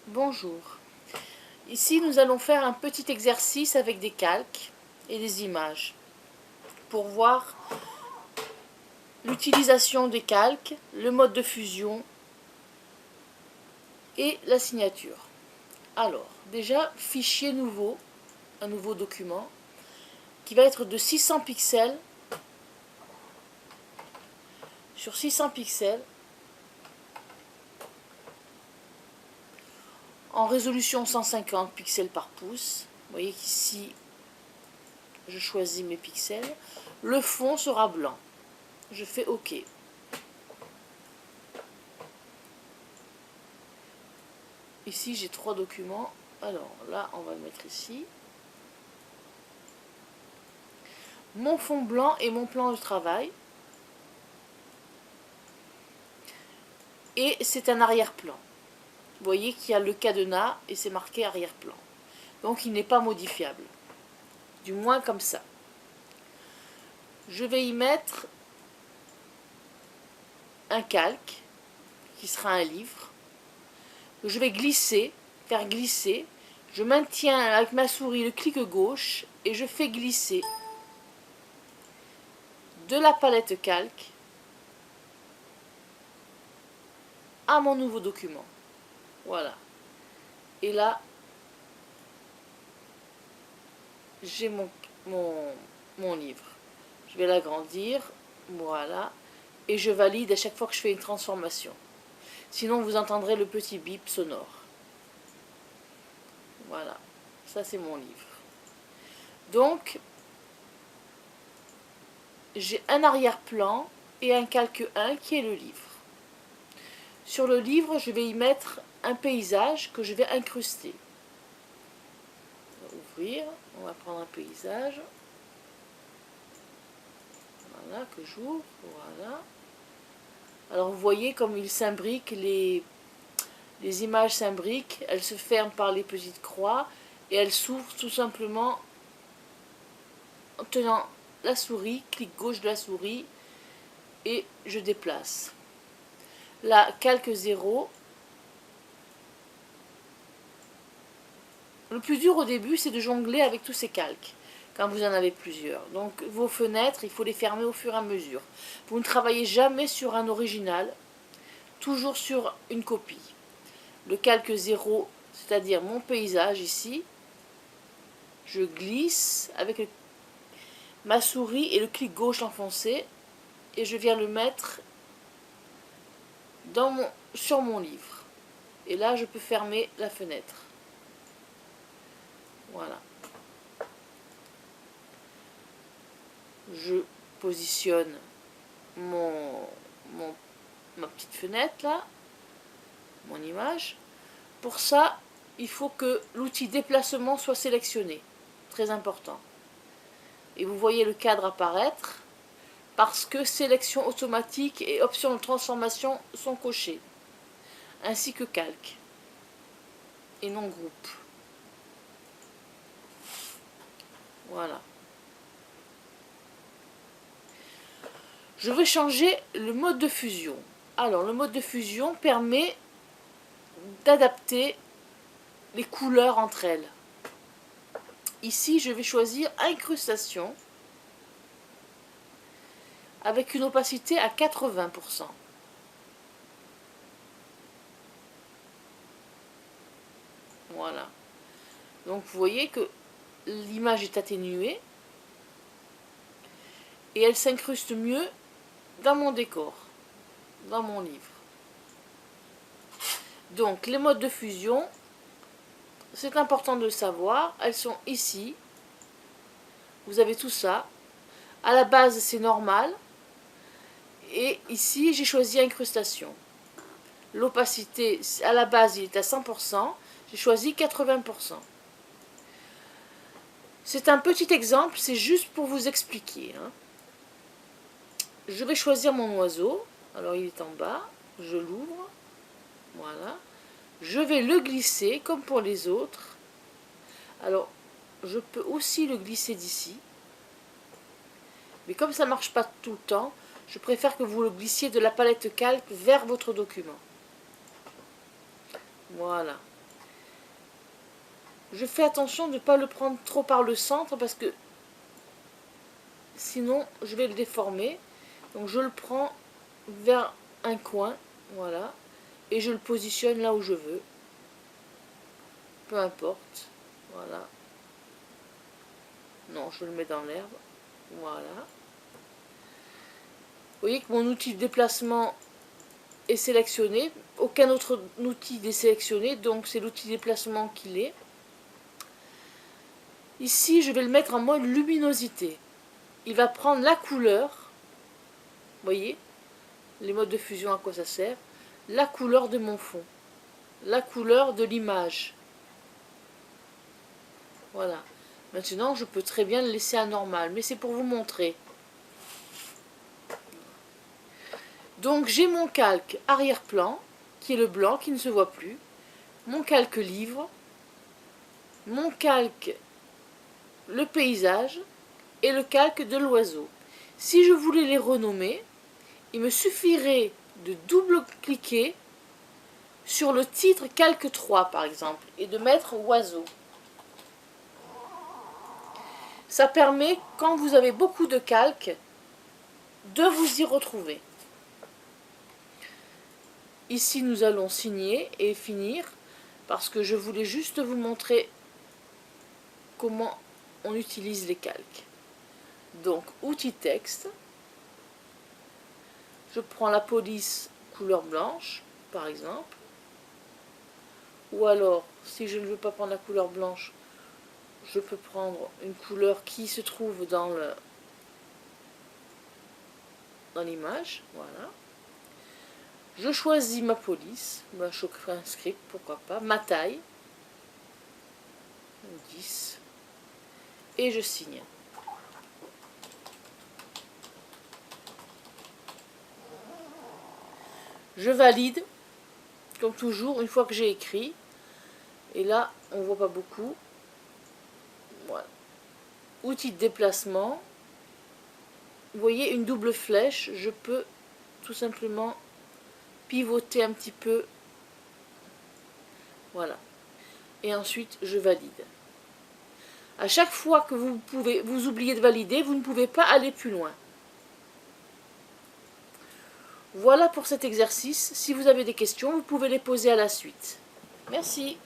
Bonjour. Ici, nous allons faire un petit exercice avec des calques et des images pour voir l'utilisation des calques, le mode de fusion et la signature. Alors, déjà, fichier nouveau, un nouveau document qui va être de 600 pixels sur 600 pixels en résolution 150 pixels par pouce. Vous voyez qu'ici, je choisis mes pixels. Le fond sera blanc. Je fais OK. Ici, j'ai 3 documents. Alors là, on va le mettre ici. Mon fond blanc et mon plan de travail. Et c'est un arrière-plan. Vous voyez qu'il y a le cadenas et c'est marqué arrière-plan. Donc il n'est pas modifiable. Du moins comme ça. Je vais y mettre un calque qui sera un livre. Je vais glisser, faire glisser. Je maintiens avec ma souris le clic gauche et je fais glisser de la palette calque à mon nouveau document. Voilà. Et là, j'ai mon livre. Je vais l'agrandir. Voilà. Et je valide à chaque fois que je fais une transformation. Sinon, vous entendrez le petit bip sonore. Voilà. Ça, c'est mon livre. Donc, j'ai un arrière-plan et un calque 1 qui est le livre. Sur le livre, je vais y mettre un paysage que je vais incruster. On va ouvrir, on va prendre un paysage. Voilà, que j'ouvre, voilà. Alors vous voyez comme il s'imbrique, les images s'imbriquent, elles se ferment par les petites croix et elles s'ouvrent tout simplement en tenant la souris, clic gauche de la souris et je déplace. Là, calque 0. Le plus dur au début, c'est de jongler avec tous ces calques, quand vous en avez plusieurs. Donc vos fenêtres, il faut les fermer au fur et à mesure. Vous ne travaillez jamais sur un original, toujours sur une copie. Le calque 0, c'est-à-dire mon paysage ici, je glisse avec ma souris et le clic gauche enfoncé et je viens le mettre sur mon livre. Et là, je peux fermer la fenêtre. Voilà. Je positionne ma petite fenêtre là, mon image. Pour ça, il faut que l'outil déplacement soit sélectionné. Très important. Et vous voyez le cadre apparaître parce que sélection automatique et option de transformation sont cochées, ainsi que calque et non groupe. Voilà. Je vais changer le mode de fusion. Alors, le mode de fusion permet d'adapter les couleurs entre elles. Ici, je vais choisir incrustation avec une opacité à 80%. Voilà. Donc, vous voyez que l'image est atténuée et elle s'incruste mieux dans mon décor, dans mon livre. Donc, les modes de fusion, c'est important de le savoir, elles sont ici. Vous avez tout ça. À la base, c'est normal. Et ici, j'ai choisi incrustation. L'opacité, à la base, il est à 100%. J'ai choisi 80%. C'est un petit exemple, c'est juste pour vous expliquer. Je vais choisir mon oiseau. Alors, il est en bas. Je l'ouvre. Voilà. Je vais le glisser, comme pour les autres. Alors, je peux aussi le glisser d'ici. Mais comme ça ne marche pas tout le temps, je préfère que vous le glissiez de la palette calque vers votre document. Voilà. Je fais attention de ne pas le prendre trop par le centre parce que sinon je vais le déformer. Donc je le prends vers un coin, voilà, et je le positionne là où je veux. Peu importe, voilà. Non, je le mets dans l'herbe, voilà. Vous voyez que mon outil de déplacement est sélectionné. Aucun autre outil n'est sélectionné, donc c'est l'outil de déplacement qui l'est. Ici, je vais le mettre en mode luminosité. Il va prendre la couleur, vous voyez, les modes de fusion, à quoi ça sert, la couleur de mon fond, la couleur de l'image. Voilà. Maintenant, je peux très bien le laisser à normal, mais c'est pour vous montrer. Donc, j'ai mon calque arrière-plan, qui est le blanc, qui ne se voit plus, mon calque livre, mon calque le paysage et le calque de l'oiseau. Si je voulais les renommer, il me suffirait de double-cliquer sur le titre calque 3 par exemple et de mettre oiseau. Ça permet, quand vous avez beaucoup de calques, de vous y retrouver. Ici, nous allons signer et finir parce que je voulais juste vous montrer comment on utilise les calques. Donc, outil texte. Je prends la police couleur blanche, par exemple. Ou alors, si je ne veux pas prendre la couleur blanche, je peux prendre une couleur qui se trouve dans l'image. Voilà. Je choisis ma police. Je crée un script, pourquoi pas. Ma taille. 10. Et je signe. Je valide, comme toujours, une fois que j'ai écrit. Et là, on ne voit pas beaucoup. Voilà. Outil de déplacement. Vous voyez une double flèche. Je peux tout simplement pivoter un petit peu. Voilà. Et ensuite, je valide. À chaque fois que vous oubliez de valider, vous ne pouvez pas aller plus loin. Voilà pour cet exercice. Si vous avez des questions, vous pouvez les poser à la suite. Merci.